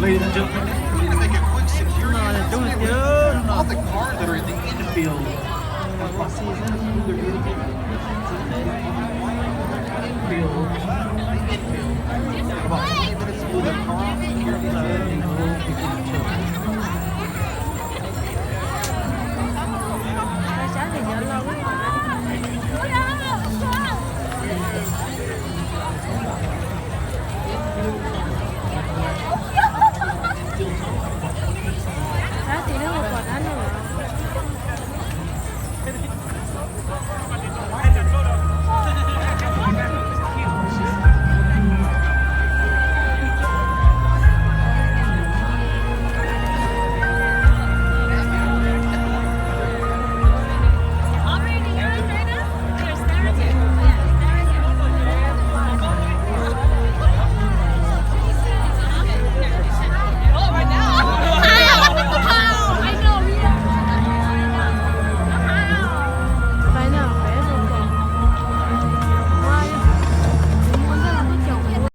ladies and gentlemen, we're going to make a quick security announcement. All the cars that are in the infield. About 20 minutes to move the car off security.